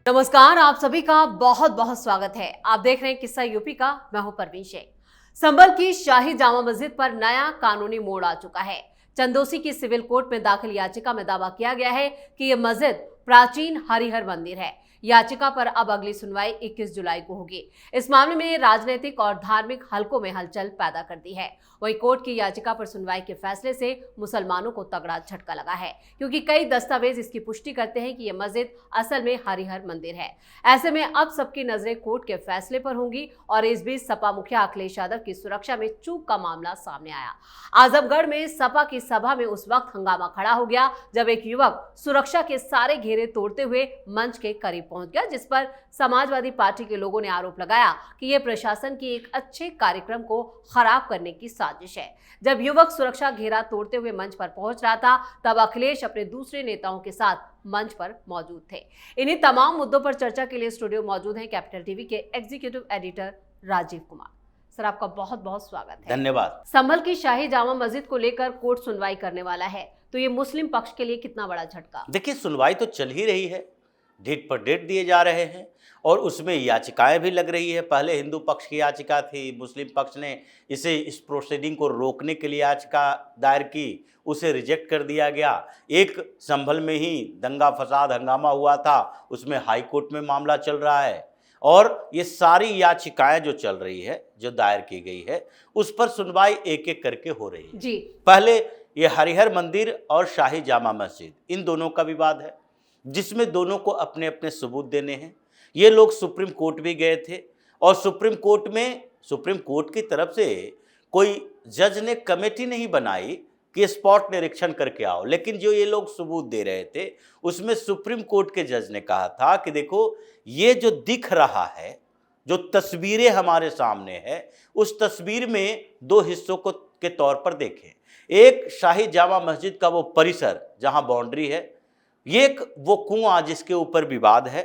नमस्कार, आप सभी का बहुत बहुत स्वागत है। आप देख रहे हैं किस्सा यूपी का। मैं हूं परवीन शेख। संभल की शाही जामा मस्जिद पर नया कानूनी मोड़ आ चुका है। चंदोसी की सिविल कोर्ट में दाखिल याचिका में दावा किया गया है कि यह मस्जिद प्राचीन हरिहर मंदिर है। याचिका पर अब अगली सुनवाई 21 जुलाई को होगी। इस मामले में राजनीतिक और धार्मिक हलकों में हलचल पैदा कर दी है। वहीं कोर्ट की याचिका पर सुनवाई के फैसले से मुसलमानों को तगड़ा झटका लगा है, क्योंकि कई दस्तावेज इसकी पुष्टि करते हैं कि यह मस्जिद असल में हरिहर मंदिर है। ऐसे में अब सबकी नजरें कोर्ट के फैसले पर होंगी। और इस बीच सपा मुखिया अखिलेश यादव की सुरक्षा में चूक का मामला सामने आया। आजमगढ़ में सपा की सभा में उस वक्त हंगामा खड़ा हो गया जब एक युवक सुरक्षा के सारे घेरे तोड़ते हुए मंच के करीब पहुंच गया, जिस पर समाजवादी पार्टी के लोगों ने आरोप लगाया कि यह प्रशासन की एक अच्छे कार्यक्रम को खराब करने की साजिश है। जब युवक सुरक्षा घेरा तोड़ते हुए मंच पर पहुंच रहा था, तब अखिलेश अपने दूसरे नेताओं के साथ मंच पर मौजूद थे। इन्हीं तमाम मुद्दों पर चर्चा के लिए स्टूडियो मौजूद हैं कैपिटल टीवी के executive editor Rajiv Kumar. Sir, आपका बहुत बहुत स्वागत है। धन्यवाद। संभल की शाही जामा मस्जिद को लेकर कोर्ट सुनवाई करने वाला है, तो ये मुस्लिम पक्ष के लिए कितना बड़ा झटका? देखिए, सुनवाई तो चल ही रही है, डेट पर डेट दिए जा रहे हैं और उसमें याचिकाएं भी लग रही है। पहले हिंदू पक्ष की याचिका थी, मुस्लिम पक्ष ने इस प्रोसीडिंग को रोकने के लिए याचिका दायर की, उसे रिजेक्ट कर दिया गया। एक संभल में ही दंगा फसाद हंगामा हुआ था, उसमें हाई कोर्ट में मामला चल रहा है और ये सारी याचिकाएं जो चल रही है, जो दायर की गई है, उस पर सुनवाई एक एक करके हो रही है। जी, पहले ये हरिहर मंदिर और शाही जामा मस्जिद, इन दोनों का विवाद है, जिसमें दोनों को अपने अपने सबूत देने हैं। ये लोग सुप्रीम कोर्ट भी गए थे और सुप्रीम कोर्ट की तरफ से कोई जज ने कमेटी नहीं बनाई कि स्पॉट निरीक्षण करके आओ, लेकिन जो ये लोग सबूत दे रहे थे उसमें सुप्रीम कोर्ट के जज ने कहा था कि देखो, ये जो दिख रहा है, जो तस्वीरें हमारे सामने है, उस तस्वीर में दो हिस्सों को के तौर पर देखें। एक शाही जामा मस्जिद का वो परिसर जहां बाउंड्री है, ये एक वो कुआं जिसके ऊपर विवाद है।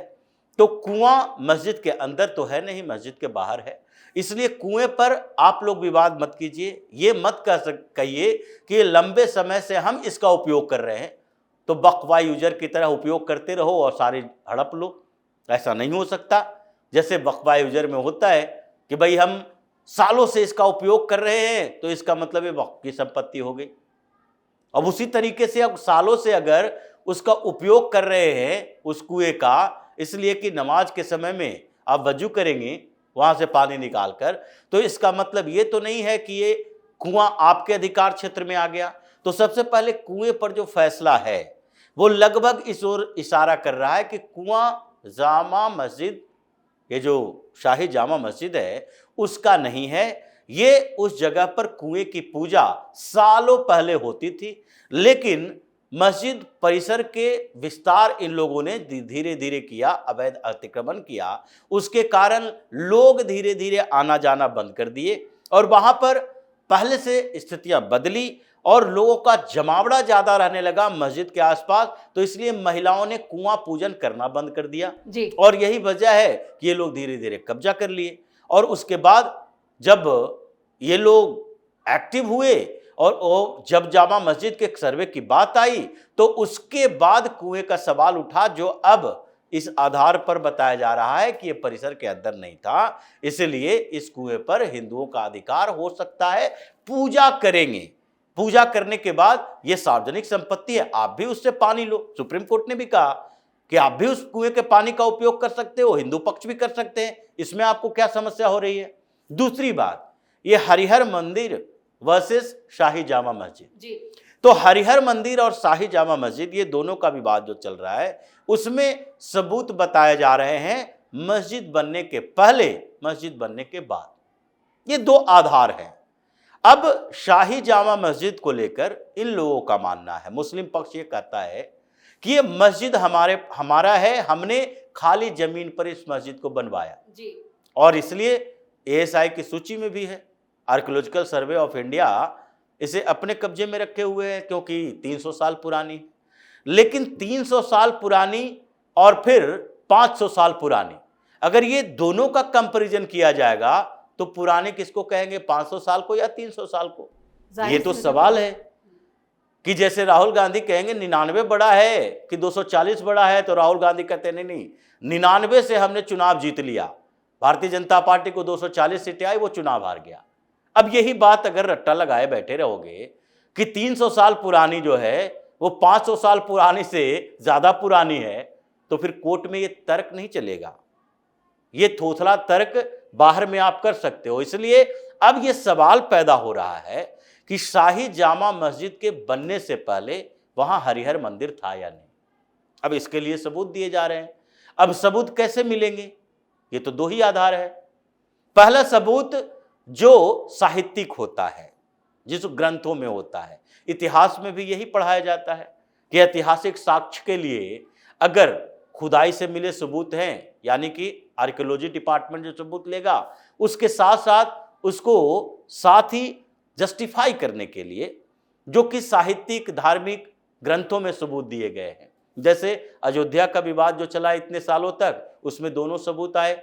तो कुआं मस्जिद के अंदर तो है नहीं, मस्जिद के बाहर है, इसलिए कुएं पर आप लोग विवाद मत कीजिए। ये मत कहिए कि लंबे समय से हम इसका उपयोग कर रहे हैं, तो बकवा यूजर की तरह उपयोग करते रहो और सारी हड़प लो। ऐसा नहीं हो सकता। जैसे बकवा यूजर में होता है कि भाई हम सालों से इसका उपयोग कर रहे हैं, तो इसका मतलब ये वक्फ की संपत्ति हो गई। अब उसी तरीके से अब सालों से अगर उसका उपयोग कर रहे हैं उस कुएं का, इसलिए कि नमाज के समय में आप वजू करेंगे वहां से पानी निकालकर, तो इसका मतलब ये तो नहीं है कि ये कुआं आपके अधिकार क्षेत्र में आ गया। तो सबसे पहले कुएं पर जो फैसला है वो लगभग इस ओर इशारा कर रहा है कि कुआं जामा मस्जिद, ये जो शाही जामा मस्जिद है, उसका नहीं है। ये उस जगह पर कुएं की पूजा सालों पहले होती थी, लेकिन मस्जिद परिसर के विस्तार इन लोगों ने धीरे धीरे किया, अवैध अतिक्रमण किया, उसके कारण लोग धीरे धीरे आना जाना बंद कर दिए और वहां पर पहले से स्थितियां बदली और लोगों का जमावड़ा ज्यादा रहने लगा मस्जिद के आसपास। तो इसलिए महिलाओं ने कुआं पूजन करना बंद कर दिया जी। और यही वजह है कि ये लोग धीरे धीरे कब्जा कर लिए। और उसके बाद जब ये लोग एक्टिव हुए और जब जामा मस्जिद के सर्वे की बात आई, तो उसके बाद कुएं का सवाल उठा, जो अब इस आधार पर बताया जा रहा है कि यह परिसर के अंदर नहीं था, इसलिए इस कुएं पर हिंदुओं का अधिकार हो सकता है, पूजा करेंगे। पूजा करने के बाद यह सार्वजनिक संपत्ति है, आप भी उससे पानी लो। सुप्रीम कोर्ट ने भी कहा कि आप भी उस कुएं के पानी का उपयोग कर सकते हो, हिंदू पक्ष भी कर सकते हैं, इसमें आपको क्या समस्या हो रही है। दूसरी बात, यह हरिहर मंदिर वर्सेस शाही जामा मस्जिद जी। तो हरिहर मंदिर और शाही जामा मस्जिद, ये दोनों का विवाद जो चल रहा है, उसमें सबूत बताए जा रहे हैं मस्जिद बनने के पहले, मस्जिद बनने के बाद। ये दो आधार हैं। अब शाही जामा मस्जिद को लेकर इन लोगों का मानना है, मुस्लिम पक्ष ये कहता है कि ये मस्जिद हमारा है, हमने खाली जमीन पर इस मस्जिद को बनवाया जी। और इसलिए एएसआई की सूची में भी है, आर्कियोलॉजिकल सर्वे ऑफ इंडिया इसे अपने कब्जे में रखे हुए हैं, क्योंकि 300 साल पुरानी। लेकिन 300 साल पुरानी और फिर 500 साल पुरानी, अगर ये दोनों का कंपैरिजन किया जाएगा तो पुराने किसको कहेंगे, 500 साल को या 300 साल को? ये तो सवाल है। कि जैसे राहुल गांधी कहेंगे 99 बड़ा है कि 240 बड़ा है, तो राहुल गांधी कहते नहीं नहीं, 99 से हमने चुनाव जीत लिया, भारतीय जनता पार्टी को 240 सीटें आई, वो चुनाव हार गया। अब यही बात अगर रट्टा लगाए बैठे रहोगे कि 300 साल पुरानी जो है वो 500 साल पुरानी से ज्यादा पुरानी है, तो फिर कोर्ट में ये तर्क नहीं चलेगा। ये थोथला तर्क बाहर में आप कर सकते हो। इसलिए अब ये सवाल पैदा हो रहा है कि शाही जामा मस्जिद के बनने से पहले वहां हरिहर मंदिर था या नहीं। अब इसके लिए सबूत दिए जा रहे हैं। अब सबूत कैसे मिलेंगे? ये तो दो ही आधार है। पहला सबूत जो साहित्यिक होता है, जिस ग्रंथों में होता है, इतिहास में भी यही पढ़ाया जाता है कि ऐतिहासिक साक्ष्य के लिए अगर खुदाई से मिले सबूत हैं, यानी कि आर्कियोलॉजी डिपार्टमेंट जो सबूत लेगा, उसके साथ साथ उसको साथ ही जस्टिफाई करने के लिए जो कि साहित्यिक धार्मिक ग्रंथों में सबूत दिए गए हैं। जैसे अयोध्या का विवाद जो चला इतने सालों तक, उसमें दोनों सबूत आए।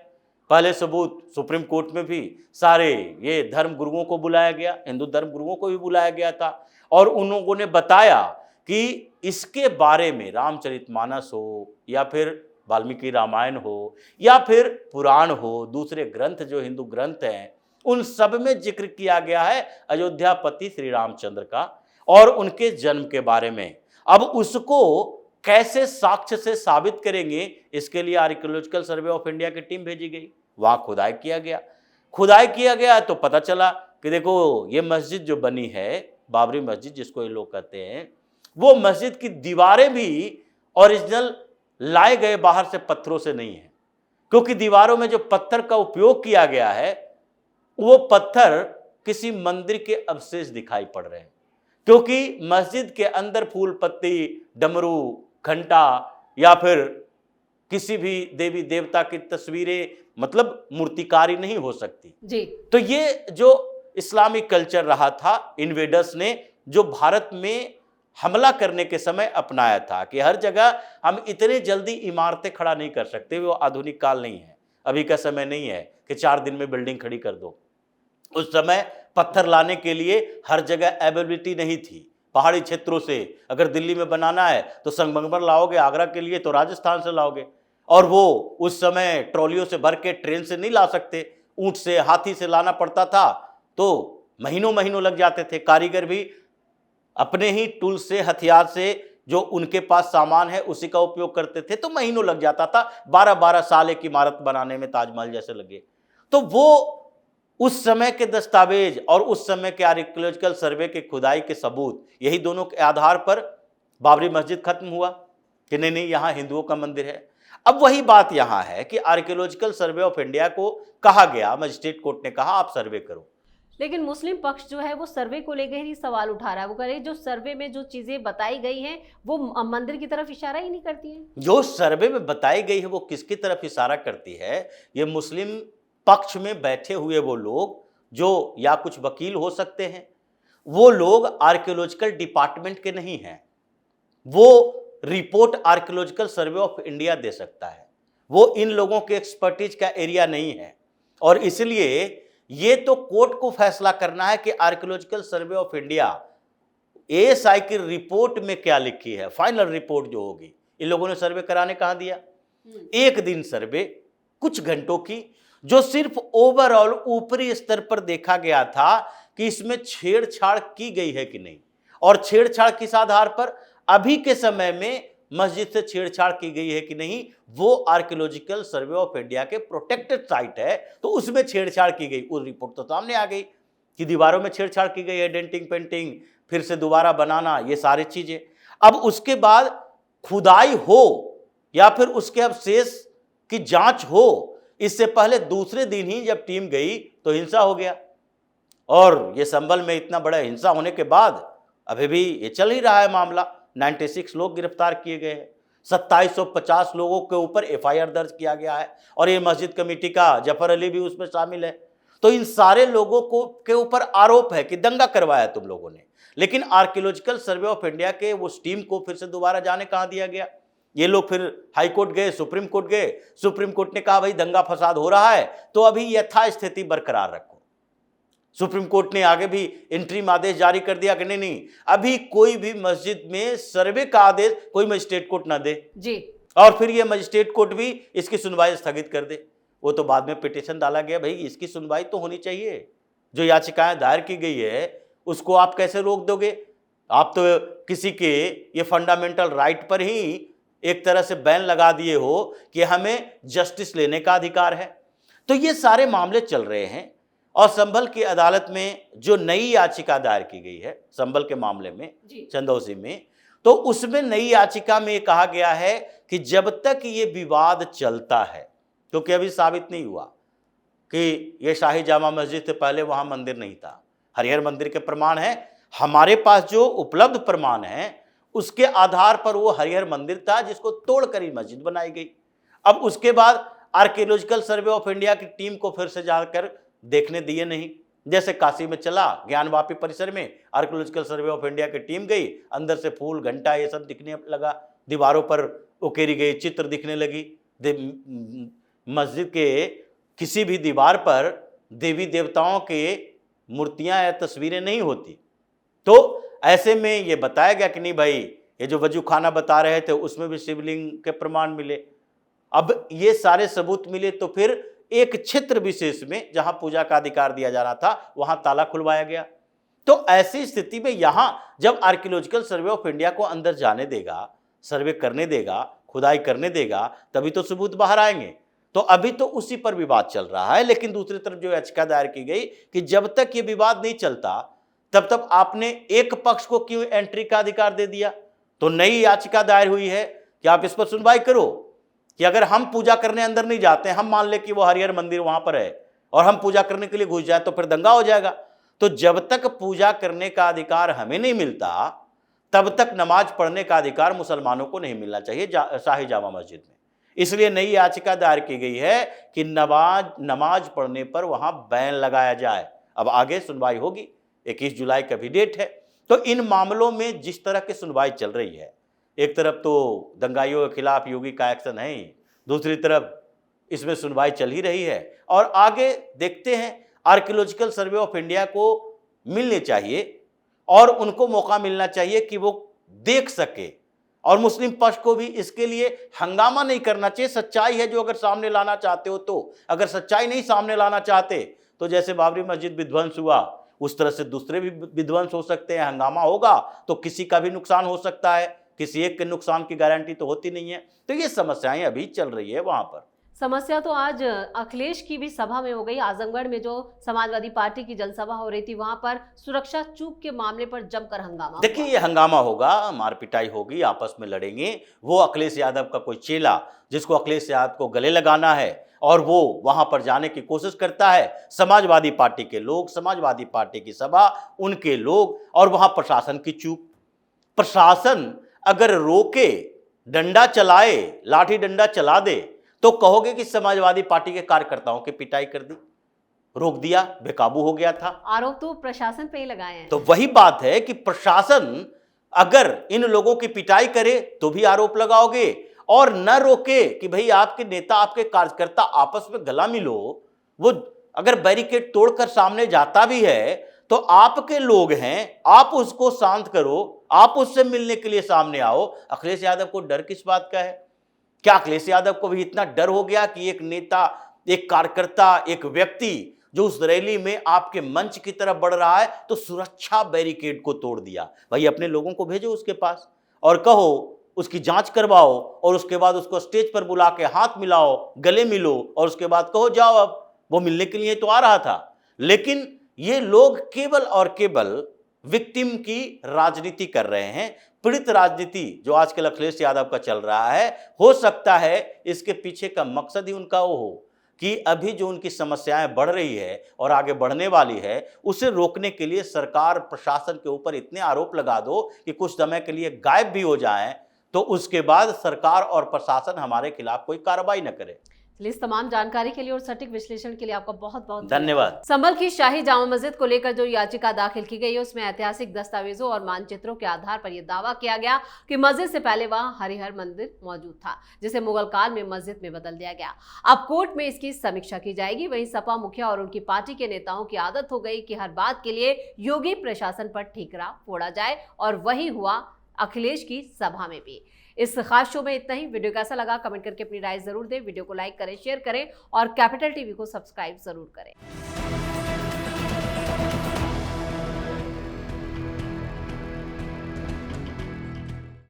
पहले सबूत सुप्रीम कोर्ट में भी सारे ये धर्म गुरुओं को बुलाया गया, हिंदू धर्म गुरुओं को भी बुलाया गया था, और उन लोगों ने बताया कि इसके बारे में रामचरितमानस हो या फिर वाल्मीकि रामायण हो या फिर पुराण हो, दूसरे ग्रंथ जो हिंदू ग्रंथ हैं, उन सब में जिक्र किया गया है अयोध्यापति श्री रामचंद्र का और उनके जन्म के बारे में। अब उसको कैसे साक्ष्य से साबित करेंगे, इसके लिए आर्कियोलॉजिकल सर्वे ऑफ इंडिया की टीम भेजी गई। वहां खुदाई किया गया। खुदाई किया गया तो पता चला कि देखो ये मस्जिद जो बनी है, बाबरी मस्जिद जिसको ये लोग कहते हैं, वो मस्जिद की दीवारें भी ओरिजिनल लाए गए बाहर से पत्थरों से नहीं है, क्योंकि दीवारों में जो पत्थर का उपयोग किया गया है वो पत्थर किसी मंदिर के अवशेष दिखाई पड़ रहे हैं, क्योंकि मस्जिद के अंदर फूल पत्ती, डमरू, घंटा या फिर किसी भी देवी देवता की तस्वीरें, मतलब मूर्तिकारी नहीं हो सकती जी। तो ये जो इस्लामिक कल्चर रहा था, इन्वेडर्स ने जो भारत में हमला करने के समय अपनाया था कि हर जगह हम इतने जल्दी इमारतें खड़ा नहीं कर सकते, वो आधुनिक काल नहीं है, अभी का समय नहीं है कि 4 दिन में बिल्डिंग खड़ी कर दो। उस समय पत्थर लाने के लिए हर जगह अवेलेबिलिटी नहीं थी। पहाड़ी क्षेत्रों से अगर दिल्ली में बनाना है तो संगमरमर लाओगे, आगरा के लिए तो राजस्थान से लाओगे, और वो उस समय ट्रॉलियों से भर के ट्रेन से नहीं ला सकते, ऊंट से, हाथी से लाना पड़ता था, तो महीनों महीनों लग जाते थे। कारीगर भी अपने ही टूल से, हथियार से, जो उनके पास सामान है उसी का उपयोग करते थे, तो महीनों लग जाता था। 12-12 साल एक इमारत बनाने में ताजमहल जैसे लगे। तो वो उस समय के दस्तावेज और उस समय के आर्कियोलॉजिकल सर्वे के खुदाई के सबूत, यही दोनों के आधार पर बाबरी मस्जिद खत्म हुआ कि नहीं नहीं यहाँ हिंदुओं का मंदिर है। अब वही बात यहाँ है कि आर्कियोलॉजिकल सर्वे ऑफ इंडिया को कहा गया, मजिस्ट्रेट कोर्ट ने कहा आप सर्वे करो, लेकिन मुस्लिम पक्ष जो है वो सर्वे को लेकर ही सवाल उठा रहा है। वो कह रहे हैं जो सर्वे में जो चीजें बताई गई हैं वो मंदिर की तरफ इशारा ही नहीं करती हैं। जो सर्वे में बताई गई है वो किसकी तरफ इशारा करती है? ये मुस्लिम पक्ष में बैठे हुए वो लोग जो या कुछ वकील हो सकते हैं, वो लोग आर्कियोलॉजिकल डिपार्टमेंट के नहीं हैं। वो report Archaeological Survey of India दे सकता है, वो इन लोगों के एक्सपर्टीज का एरिया नहीं है। और इसलिए ये तो कोर्ट को फैसला करना है कि archaeological Survey of India ASI की रिपोर्ट में क्या लिखी है, फाइनल रिपोर्ट जो होगी। इन लोगों ने सर्वे कराने कहाँ दिया? 1 दिन सर्वे, कुछ घंटों की, जो सिर्फ ओवरऑल ऊपरी स्तर पर देखा गया था कि इसमें छेड़छाड़ की गई है कि नहीं, और छेड़छाड़ किस आधार पर, अभी के समय में मस्जिद से छेड़छाड़ की गई है कि नहीं, वो आर्कियोलॉजिकल सर्वे ऑफ इंडिया के प्रोटेक्टेड साइट है, तो उसमें छेड़छाड़ की गई। उस रिपोर्ट तो सामने आ गई कि दीवारों में छेड़छाड़ की गई है, डेंटिंग, पेंटिंग, फिर से दोबारा बनाना, ये सारी चीजें। अब उसके बाद खुदाई हो या फिर उसके अवशेष की जांच हो, इससे पहले दूसरे दिन ही जब टीम गई तो हिंसा हो गया। और ये संभल में इतना बड़ा हिंसा होने के बाद अभी भी ये चल ही रहा है मामला। 96 लोग गिरफ्तार किए गए हैं, 2750 लोगों के ऊपर एफआईआर दर्ज किया गया है, और ये मस्जिद कमेटी का जफर अली भी उसमें शामिल है। तो इन सारे लोगों को के ऊपर आरोप है कि दंगा करवाया तुम लोगों ने। लेकिन आर्कियोलॉजिकल सर्वे ऑफ इंडिया के उस टीम को फिर से दोबारा जाने कहाँ दिया गया? ये लोग फिर हाई कोर्ट गए, सुप्रीम कोर्ट गए। सुप्रीम कोर्ट ने कहा भाई दंगा फसाद हो रहा है तो अभी यथास्थिति बरकरार रखो। सुप्रीम कोर्ट ने आगे भी इंटरिम आदेश जारी कर दिया कि नहीं नहीं, अभी कोई भी मस्जिद में सर्वे का आदेश कोई मजिस्ट्रेट कोर्ट ना दे जी। और फिर ये मजिस्ट्रेट कोर्ट भी इसकी सुनवाई स्थगित कर दे। वो तो बाद में पिटीशन डाला गया, भाई इसकी सुनवाई तो होनी चाहिए, जो याचिकाएं दायर की गई है उसको आप कैसे रोक दोगे? आप तो किसी के ये फंडामेंटल राइट पर ही एक तरह से बैन लगा दिए हो कि हमें जस्टिस लेने का अधिकार है। तो ये सारे मामले चल रहे हैं और संभल की अदालत में जो नई याचिका दायर की गई है संभल के मामले में चंदौसी में, तो उसमें नई याचिका में कहा गया है कि जब तक ये विवाद चलता है, क्योंकि अभी साबित नहीं हुआ कि ये शाही जामा मस्जिद से पहले वहां मंदिर नहीं था, हरिहर मंदिर के प्रमाण है, हमारे पास जो उपलब्ध प्रमाण है उसके आधार पर वो हरिहर मंदिर था जिसको तोड़कर ही मस्जिद बनाई गई। अब उसके बाद आर्कियोलॉजिकल सर्वे ऑफ इंडिया की टीम को फिर से जाकर देखने दिए नहीं, जैसे काशी में चला ज्ञानवापी परिसर में आर्कियोलॉजिकल सर्वे ऑफ इंडिया की टीम गई, अंदर से फूल घंटा ये सब दिखने लगा, दीवारों पर उकेरी गई चित्र दिखने लगी। मस्जिद के किसी भी दीवार पर देवी देवताओं के मूर्तियां या तस्वीरें नहीं होती। तो ऐसे में ये बताया गया कि नहीं भाई, ये जो वजू खाना बता रहे थे उसमें भी शिवलिंग के प्रमाण मिले। अब ये सारे सबूत मिले तो फिर एक क्षेत्र विशेष में जहां पूजा का अधिकार दिया जा रहा था वहां ताला खुलवाया गया। तो ऐसी स्थिति में यहां जब आर्कियोलॉजिकल सर्वे ऑफ इंडिया को अंदर जाने देगा, सर्वे करने देगा, खुदाई करने देगा, तभी तो सबूत बाहर आएंगे। तो अभी तो उसी पर विवाद चल रहा है, लेकिन दूसरी तरफ जो याचिका दायर की गई कि जब तक ये विवाद नहीं चलता तब तक आपने एक पक्ष को क्यों एंट्री का अधिकार दे दिया। तो नई याचिका दायर हुई है कि आप इस पर सुनवाई करो कि अगर हम पूजा करने अंदर नहीं जाते, हम मान ले कि वो हरिहर मंदिर वहां पर है और हम पूजा करने के लिए घुस जाए तो फिर दंगा हो जाएगा। तो जब तक पूजा करने का अधिकार हमें नहीं मिलता तब तक नमाज पढ़ने का अधिकार मुसलमानों को नहीं मिलना चाहिए शाही जामा मस्जिद में। इसलिए नई याचिका दायर की गई है कि नमाज पढ़ने पर वहां बैन लगाया जाए। अब आगे सुनवाई होगी, 21 जुलाई का भी डेट है। तो इन मामलों में जिस तरह की सुनवाई चल रही है, एक तरफ तो दंगाइयों के खिलाफ योगी का एक्शन है ही, दूसरी तरफ इसमें सुनवाई चल ही रही है और आगे देखते हैं। आर्कियोलॉजिकल सर्वे ऑफ इंडिया को मिलने चाहिए और उनको मौका मिलना चाहिए कि वो देख सके, और मुस्लिम पक्ष को भी इसके लिए हंगामा नहीं करना चाहिए। सच्चाई है जो अगर सामने लाना चाहते हो तो, अगर सच्चाई नहीं सामने लाना चाहते तो जैसे बाबरी मस्जिद विध्वंस हुआ उस तरह से दूसरे भी विध्वंस हो सकते हैं, हंगामा होगा तो किसी का भी नुकसान हो सकता है, किसी एक के नुकसान की गारंटी तो होती नहीं है। तो ये समस्याएं अभी चल रही है वहां पर। समस्या तो आज अखिलेश की भी सभा में हो गई। आजमगढ़ में जो समाजवादी पार्टी की जनसभा हो रही थी वहां पर सुरक्षा चूक के मामले पर जमकर हंगामा। देखिए ये हंगामा होगा, मार पिटाई होगी, आपस में लड़ेंगे। वो अखिलेश यादव का कोई चेला जिसको अखिलेश यादव को गले लगाना है और वो वहां पर जाने की कोशिश करता है, समाजवादी पार्टी के लोग, समाजवादी पार्टी की सभा, उनके लोग, और वहां प्रशासन की चूक। प्रशासन अगर रोके, डंडा चलाए, लाठी डंडा चला दे तो कहोगे कि समाजवादी पार्टी के कार्यकर्ताओं की पिटाई कर दी, रोक दिया, बेकाबू हो गया था। आरोप तो प्रशासन पे ही लगाए हैं। तो वही बात है कि प्रशासन अगर इन लोगों की पिटाई करे तो भी आरोप लगाओगे, और न रोके कि भाई आपके नेता, आपके कार्यकर्ता आपस में गला मिलो, वो अगर बैरिकेड तोड़कर सामने जाता भी है तो आपके लोग हैं, आप उसको शांत करो, आप उससे मिलने के लिए सामने आओ। अखिलेश यादव को डर किस बात का है? क्या अखिलेश यादव को भी इतना डर हो गया कि एक नेता, एक कार्यकर्ता, एक व्यक्ति जो उस रैली में आपके मंच की तरफ बढ़ रहा है तो सुरक्षा बैरिकेड को तोड़ दिया? भाई अपने लोगों को भेजो उसके पास और कहो, उसकी जांच करवाओ, और उसके बाद उसको स्टेज पर बुला के हाथ मिलाओ, गले मिलो, और उसके बाद कहो जाओ, अब वो मिलने के लिए तो आ रहा था। लेकिन ये लोग केवल और केवल विक्टिम की राजनीति कर रहे हैं, पीड़ित राजनीति जो आजकल अखिलेश यादव का चल रहा है। हो सकता है इसके पीछे का मकसद ही उनका वो हो कि अभी जो उनकी समस्याएं बढ़ रही है और आगे बढ़ने वाली है, उसे रोकने के लिए सरकार प्रशासन के ऊपर इतने आरोप लगा दो कि कुछ समय के लिए गायब भी हो जाएं, तो उसके बाद सरकार और प्रशासन हमारे खिलाफ कोई कार्रवाई न करे। चलिए, इस तमाम जानकारी के लिए और सटीक विश्लेषण के लिए आपका बहुत बहुत धन्यवाद। संभल की शाही जामा मस्जिद को लेकर जो याचिका दाखिल की गई है उसमें ऐतिहासिक दस्तावेजों और मानचित्रों के आधार पर यह दावा किया गया कि मस्जिद से पहले वहां हरिहर मंदिर मौजूद था, जिसे मुगल काल में मस्जिद में बदल दिया गया। अब कोर्ट में इसकी समीक्षा की जाएगी। वहीं सपा मुखिया और उनकी पार्टी के नेताओं की आदत हो गई कि हर बात के लिए योगी प्रशासन पर ठीकरा फोड़ा जाए, और वही हुआ अखिलेश की सभा में भी। इस खास शो में इतना ही। वीडियो कैसा लगा कमेंट करके अपनी राय जरूर दें। वीडियो को लाइक करें, शेयर करें और कैपिटल टीवी को सब्सक्राइब जरूर करें।